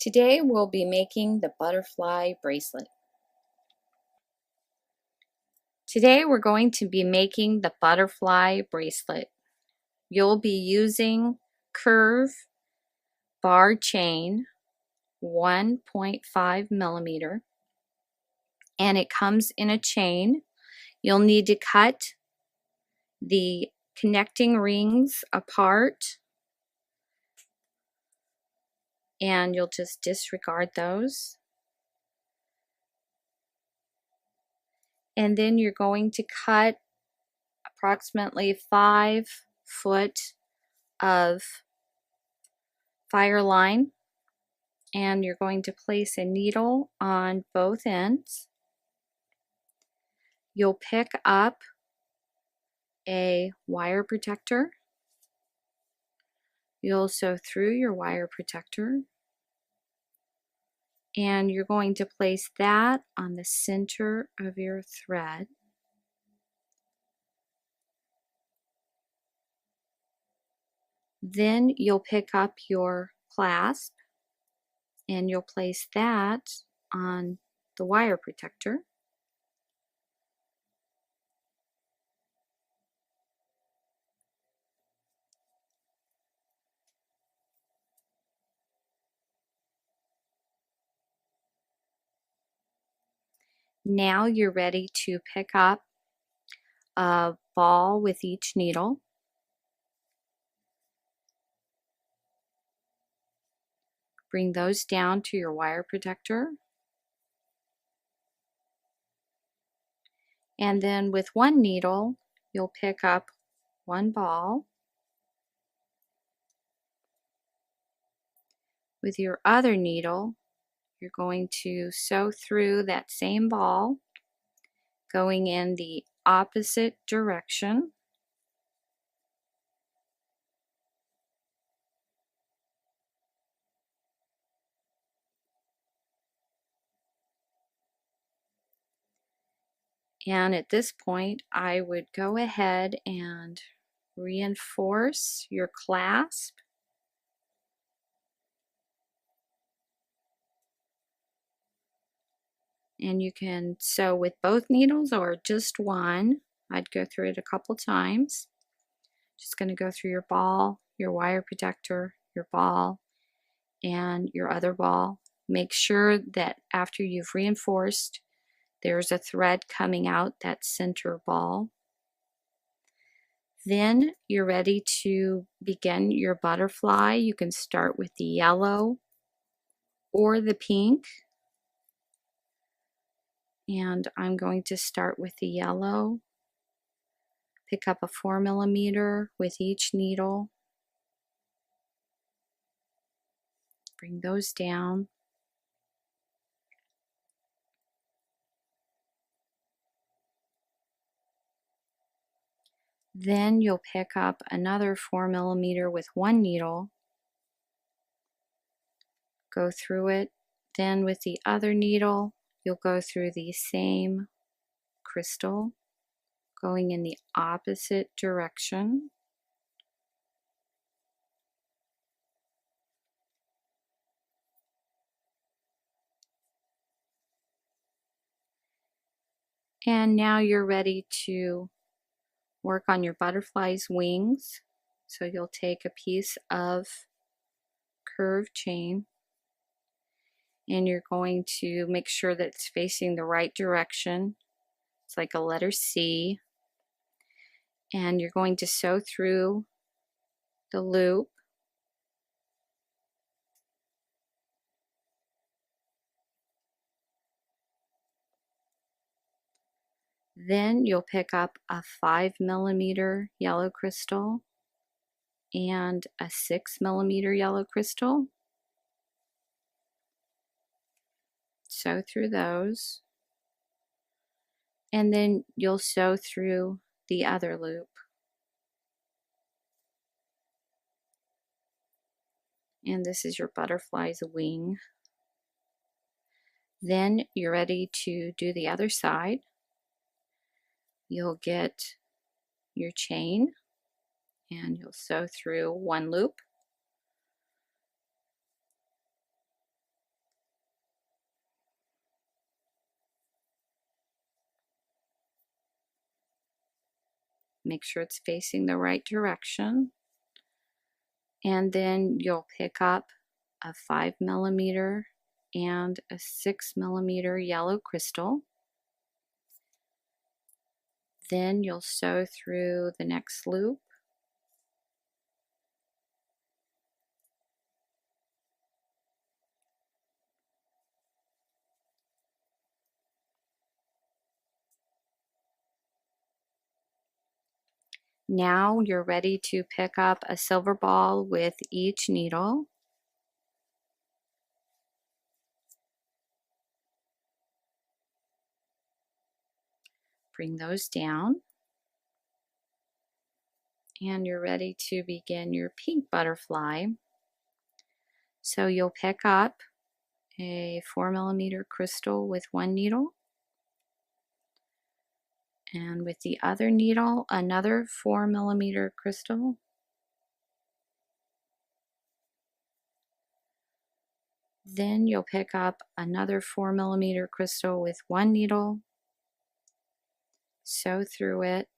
Today we'll be making the butterfly bracelet. Today we're going to be making the butterfly bracelet. You'll be using curve bar chain 1.5 millimeter, and it comes in a chain. You'll need to cut the connecting rings apart, and you'll just disregard those. And then you're going to cut approximately 5 foot of fire line, and you're going to place a needle on both ends. You'll pick up a wire protector. You'll sew through your wire protector, and you're going to place that on the center of your thread. Then you'll pick up your clasp and you'll place that on the wire protector. Now you're ready to pick up a ball with each needle. Bring those down to your wire protector. And then with one needle, you'll pick up one ball. With your other needle, you're going to sew through that same ball, going in the opposite direction. And at this point, I would go ahead and reinforce your clasp. And you can sew with both needles or just one. I'd go through it a couple times. Just going to go through your ball, your wire protector, your ball, and your other ball. Make sure that after you've reinforced, there's a thread coming out that center ball. Then you're ready to begin your butterfly. You can start with the yellow or the pink. And I'm going to start with the yellow. Pick up a 4 millimeter with each needle. Bring those down. Then you'll pick up another 4 millimeter with one needle, go through it. Then with the other needle, you'll go through the same crystal, going in the opposite direction. And now you're ready to work on your butterfly's wings. So you'll take a piece of curved chain and you're going to make sure that it's facing the right direction. It's like a letter C. And you're going to sew through the loop. Then you'll pick up a 5 millimeter yellow crystal and a 6 millimeter yellow crystal. Sew through those. And then you'll sew through the other loop. And this is your butterfly's wing. Then you're ready to do the other side. You'll get your chain and you'll sew through one loop. Make sure it's facing the right direction. And then you'll pick up a 5mm and a 6mm yellow crystal. Then you'll sew through the next loop. Now you're ready to pick up a silver ball with each needle. Bring those down. And you're ready to begin your pink butterfly. So you'll pick up a 4mm crystal with one needle, and with the other needle another 4mm crystal, then you'll pick up another 4mm crystal with one needle, sew through it,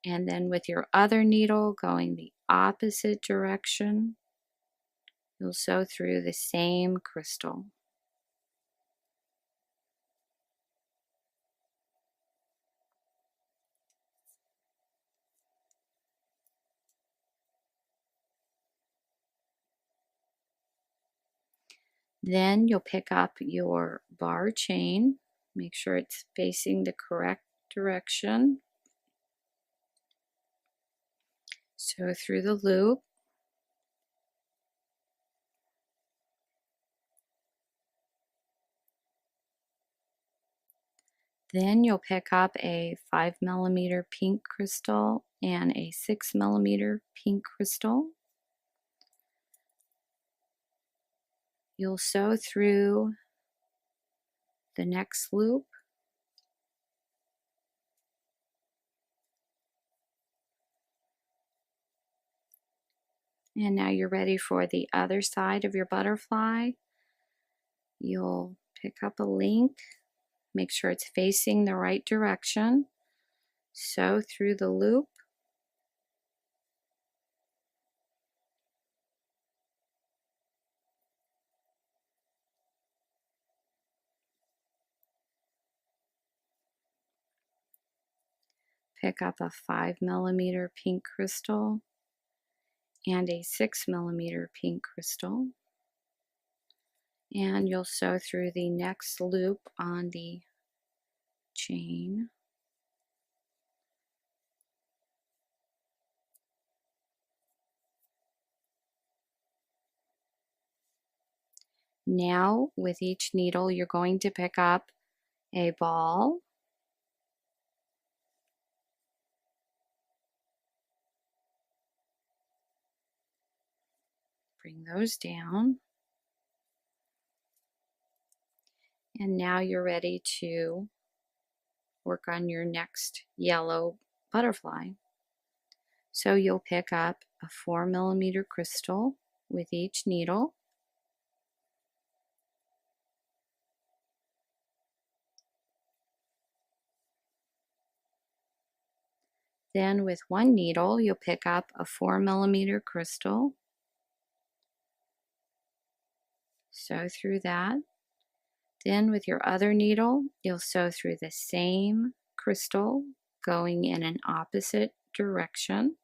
and then with your other needle going the opposite direction, you'll sew through the same crystal. Then you'll pick up your bar chain. Make sure it's facing the correct direction. Sew through the loop. Then you'll pick up a 5mm pink crystal and a 6mm pink crystal. You'll sew through the next loop. And now you're ready for the other side of your butterfly. You'll pick up a link, make sure it's facing the right direction, sew through the loop, pick up a 5mm pink crystal and a 6mm pink crystal, and you'll sew through the next loop on the chain. Now with each needle you're going to pick up a ball, bring those down, and now you're ready to work on your next yellow butterfly. So you'll pick up a 4mm crystal with each needle, then with one needle you'll pick up a 4mm crystal, sew through that. Then with your other needle you'll sew through the same crystal going in an opposite direction.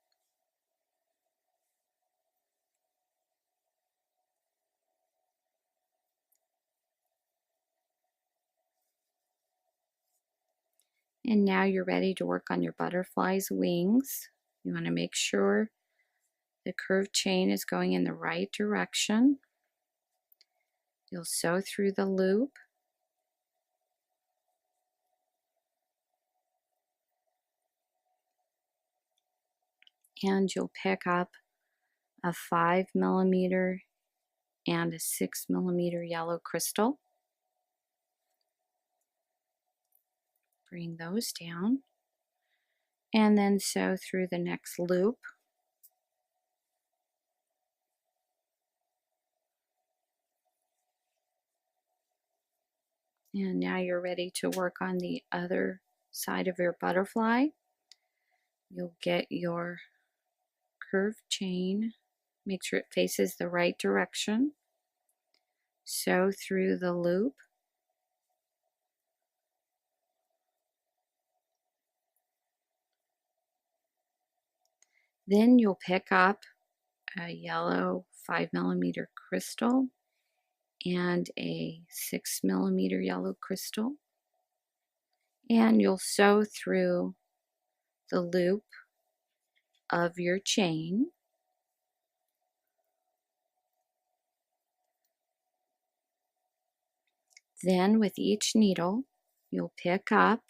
And now you're ready to work on your butterfly's wings. You want to make sure the curved chain is going in the right direction. You'll sew through the loop, and you'll pick up a 5mm and a 6mm yellow crystal. Bring those down, and then sew through the next loop. And now you're ready to work on the other side of your butterfly. You'll get your curved chain. Make sure it faces the right direction. Sew through the loop. Then you'll pick up a yellow 5mm crystal and a 6mm yellow crystal, and you'll sew through the loop of your chain. Then with each needle, you'll pick up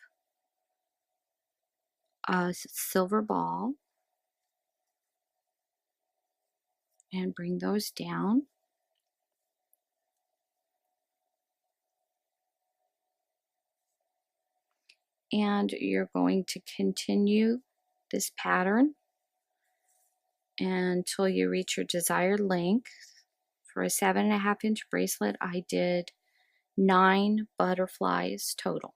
a silver ball and bring those down. And you're going to continue this pattern until you reach your desired length. For a 7.5-inch bracelet, I did 9 butterflies total.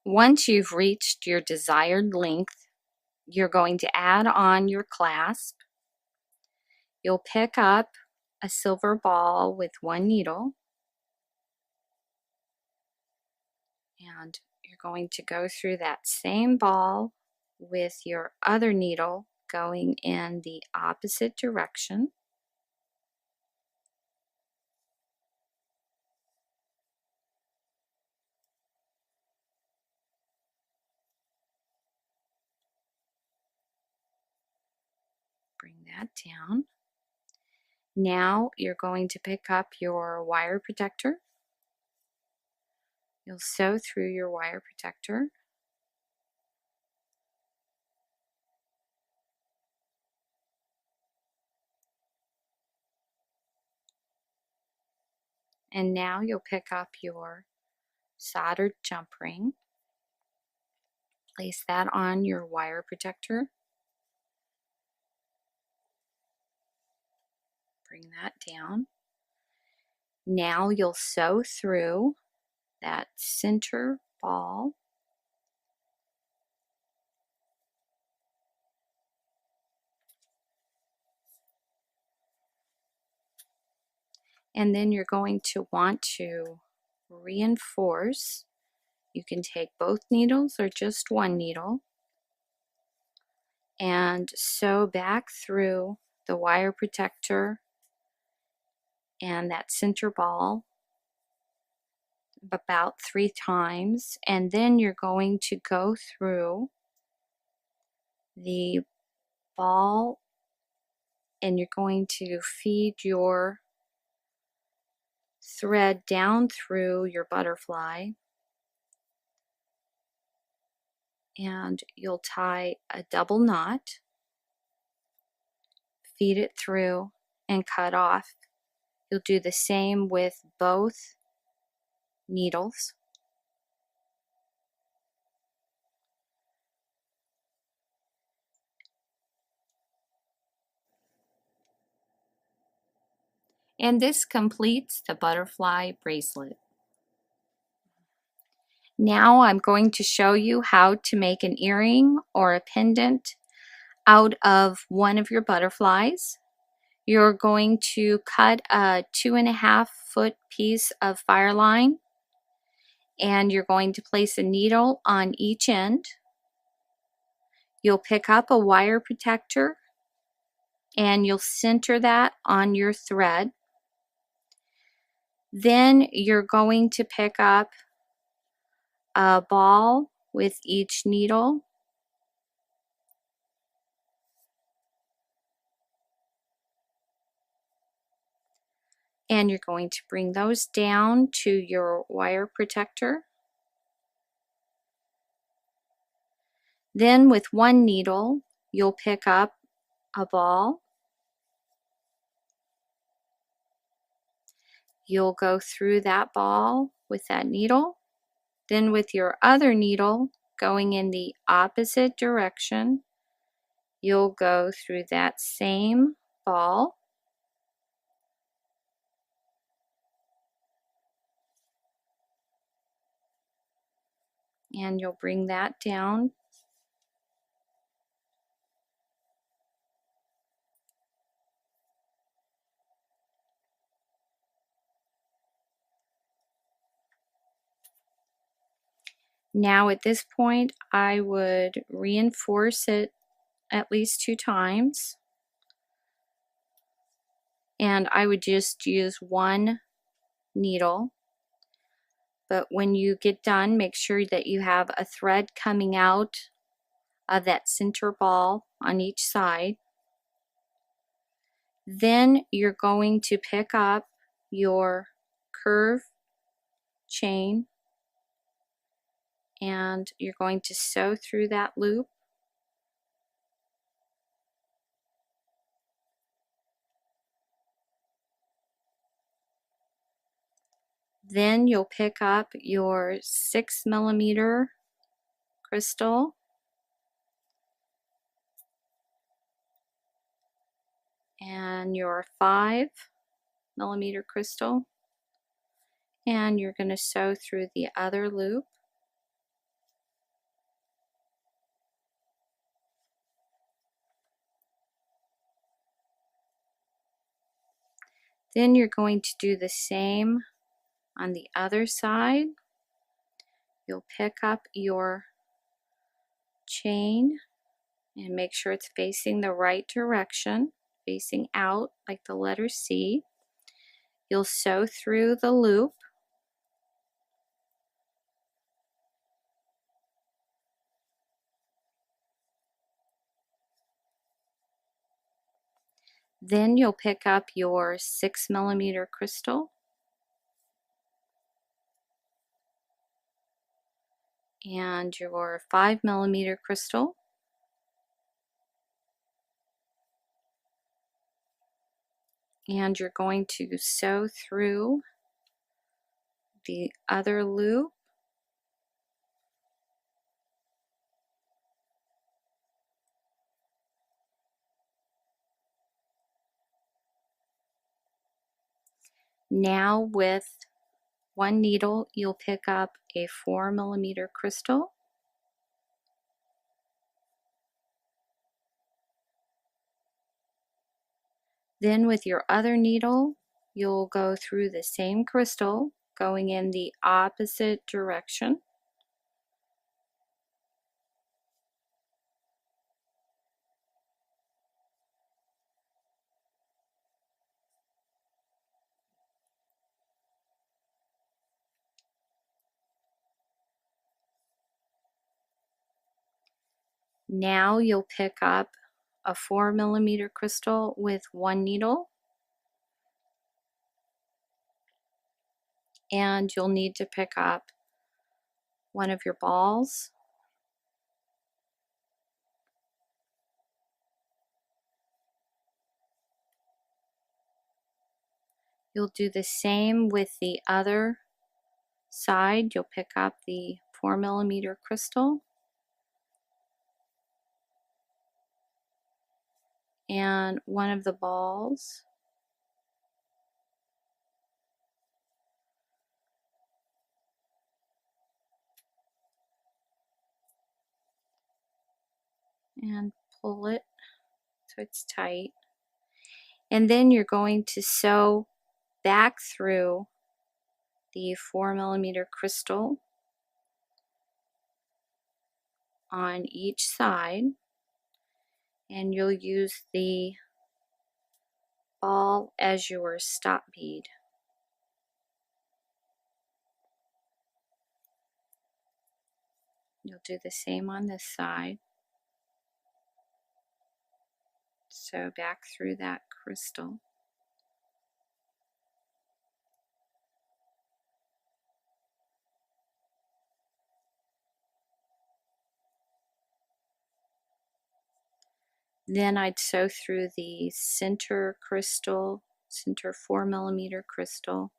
Once you've reached your desired length, you're going to add on your clasp. You'll pick up a silver ball with 1 needle, and you're going to go through that same ball with your other needle going in the opposite direction. Bring that down. Now you're going to pick up your wire protector. You'll sew through your wire protector. And now you'll pick up your soldered jump ring. Place that on your wire protector. Bring that down. Now you'll sew through that center ball. And then you're going to want to reinforce. You can take both needles or just 1 needle and sew back through the wire protector and that center ball about 3 times, and then you're going to go through the ball and you're going to feed your thread down through your butterfly, and you'll tie a double knot, feed it through, and cut off. You'll do the same with both needles. And this completes the butterfly bracelet. Now I'm going to show you how to make an earring or a pendant out of one of your butterflies. You're going to cut a 2.5-foot piece of fire line, and you're going to place a needle on each end. You'll pick up a wire protector and you'll center that on your thread. Then you're going to pick up a ball with each needle, and you're going to bring those down to your wire protector. Then with 1 needle, you'll pick up a ball. You'll go through that ball with that needle. Then with your other needle going in the opposite direction, you'll go through that same ball. and you'll bring that down. Now at this point, I would reinforce it at least 2 times, and I would just use one needle. But when you get done, make sure that you have a thread coming out of that center ball on each side. Then you're going to pick up your curve chain and you're going to sew through that loop. Then you'll pick up your 6mm crystal and your 5mm crystal, and you're going to sew through the other loop. Then you're going to do the same on the other side. You'll pick up your chain and make sure it's facing the right direction, facing out like the letter C. You'll sew through the loop. Then you'll pick up your 6mm crystal and your 5mm crystal, and you're going to sew through the other loop. Now with one needle, you'll pick up a 4mm crystal, then with your other needle, you'll go through the same crystal, going in the opposite direction. Now you'll pick up a 4mm crystal with one needle, and you'll need to pick up one of your balls. You'll do the same with the other side. You'll pick up the 4mm crystal and one of the balls. And pull it so it's tight. And then you're going to sew back through the 4mm crystal on each side, and you'll use the ball as your stop bead. You'll do the same on this side. Sew back through that crystal. Then I'd sew through the center crystal, center 4mm crystal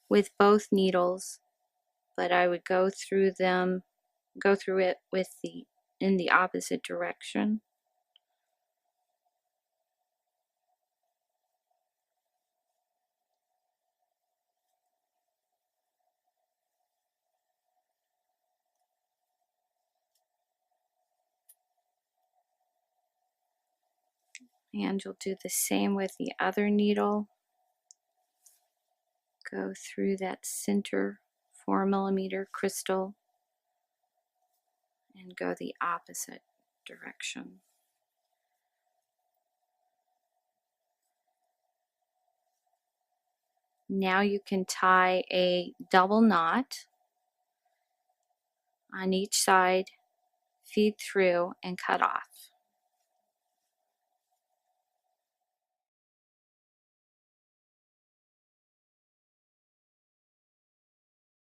with both needles, but I would go through it with in the opposite direction. And you'll do the same with the other needle. Go through that center 4mm crystal and go the opposite direction. Now you can tie a double knot on each side, feed through, and cut off.